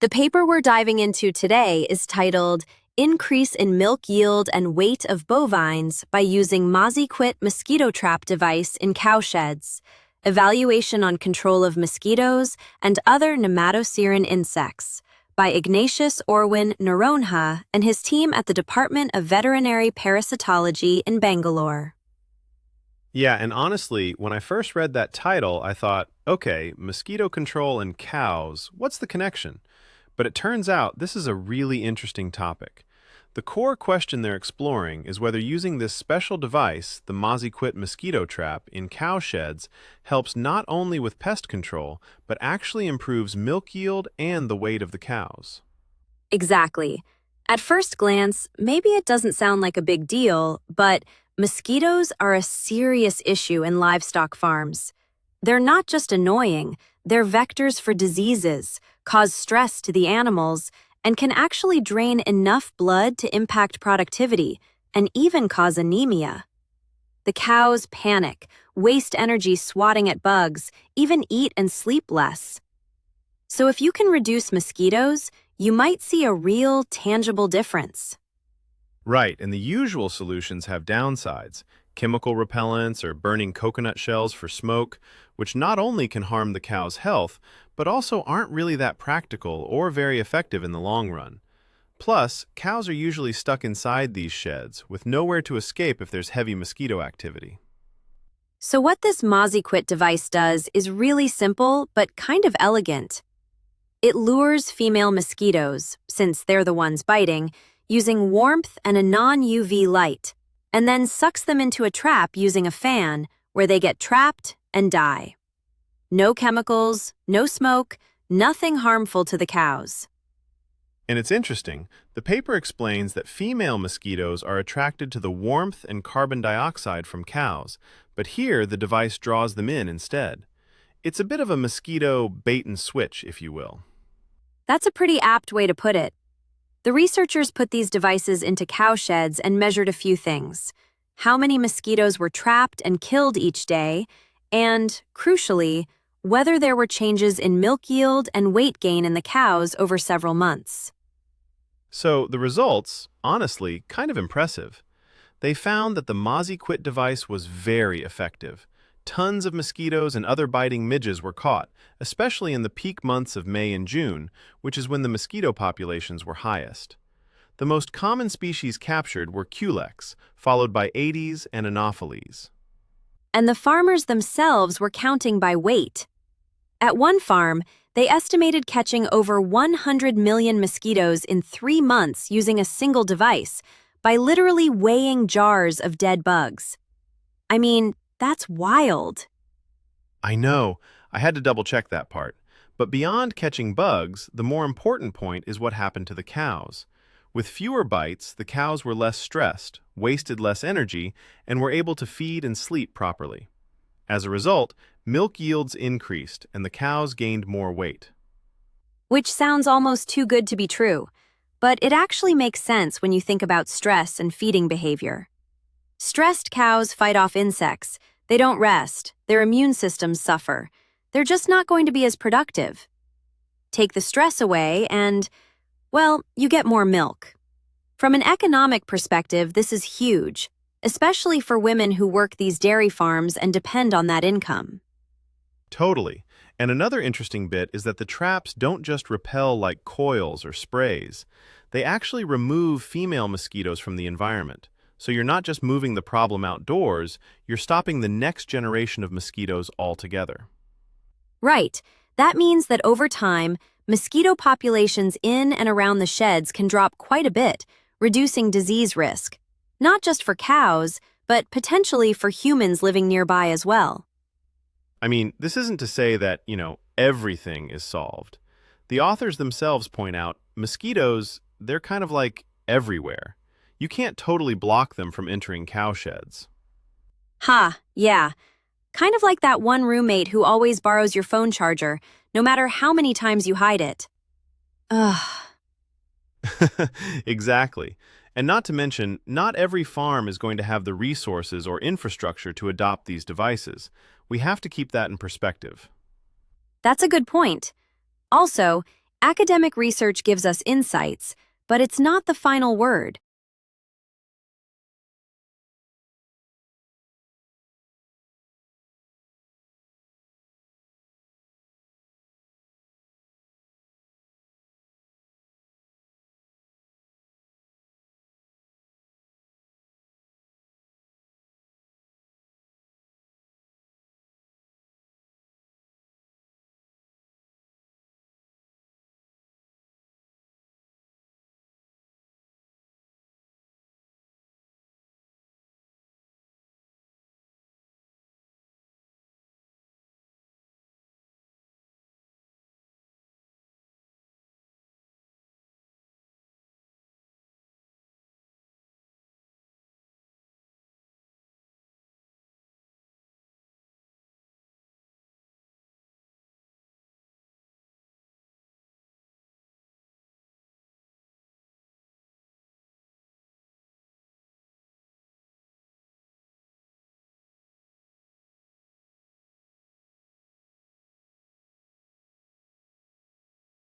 The paper we're diving into today is titled Increase in Milk Yield and Weight of Bovines by Using MozziQuit Mosquito Trap Device in Cow Sheds, Evaluation on Control of Mosquitoes and Other Nematoceran Insects, by Ignatius Orwin Naronha and his team at the Department of Veterinary Parasitology in Bangalore. Yeah, and honestly, when I first read that title, I thought, okay, mosquito control in cows, what's the connection? But it turns out this is a really interesting topic. The core question they're exploring is whether using this special device, the MozziQuit mosquito trap, in cow sheds helps not only with pest control, but actually improves milk yield and the weight of the cows. Exactly. At first glance, maybe it doesn't sound like a big deal, but mosquitoes are a serious issue in livestock farms. They're not just annoying, they're vectors for diseases, cause stress to the animals, and can actually drain enough blood to impact productivity and even cause anemia. The cows panic, waste energy swatting at bugs, even eat and sleep less. So if you can reduce mosquitoes, you might see a real, tangible difference. Right, and the usual solutions have downsides. Chemical repellents or burning coconut shells for smoke, which not only can harm the cow's health, but also aren't really that practical or very effective in the long run. Plus, cows are usually stuck inside these sheds, with nowhere to escape if there's heavy mosquito activity. So what this MozziQuit device does is really simple, but kind of elegant. It lures female mosquitoes, since they're the ones biting, using warmth and a non-UV light, and then sucks them into a trap using a fan, where they get trapped and die. No chemicals, no smoke, nothing harmful to the cows. And it's interesting, the paper explains that female mosquitoes are attracted to the warmth and carbon dioxide from cows, but here the device draws them in instead. It's a bit of a mosquito bait and switch, if you will. That's a pretty apt way to put it. The researchers put these devices into cow sheds and measured a few things: how many mosquitoes were trapped and killed each day, and, crucially, whether there were changes in milk yield and weight gain in the cows over several months. So the results, honestly, kind of impressive. They found that the MozziQuit device was very effective. Tons of mosquitoes and other biting midges were caught, especially in the peak months of May and June, which is when the mosquito populations were highest. The most common species captured were culex, followed by Aedes and Anopheles. And the farmers themselves were counting by weight. At one farm, they estimated catching over 100 million mosquitoes in 3 months using a single device, by literally weighing jars of dead bugs. I mean, that's wild. I know, I had to double-check that part. But beyond catching bugs, the more important point is what happened to the cows. With fewer bites, the cows were less stressed, wasted less energy, and were able to feed and sleep properly. As a result, milk yields increased and the cows gained more weight. Which sounds almost too good to be true, but it actually makes sense when you think about stress and feeding behavior. Stressed cows fight off insects. They don't rest. Their immune systems suffer. They're just not going to be as productive. Take the stress away and, well, you get more milk. From an economic perspective, this is huge, especially for women who work these dairy farms and depend on that income. Totally. And another interesting bit is that the traps don't just repel like coils or sprays. They actually remove female mosquitoes from the environment. So you're not just moving the problem outdoors, you're stopping the next generation of mosquitoes altogether. Right. That means that over time, mosquito populations in and around the sheds can drop quite a bit, reducing disease risk. Not just for cows, but potentially for humans living nearby as well. I mean, this isn't to say that, everything is solved. The authors themselves point out, mosquitoes, they're kind of like everywhere. You can't totally block them from entering cow sheds. Yeah. Kind of like that one roommate who always borrows your phone charger, no matter how many times you hide it. Ugh. Exactly. And not to mention, not every farm is going to have the resources or infrastructure to adopt these devices. We have to keep that in perspective. That's a good point. Also, Academic research gives us insights, but it's not the final word.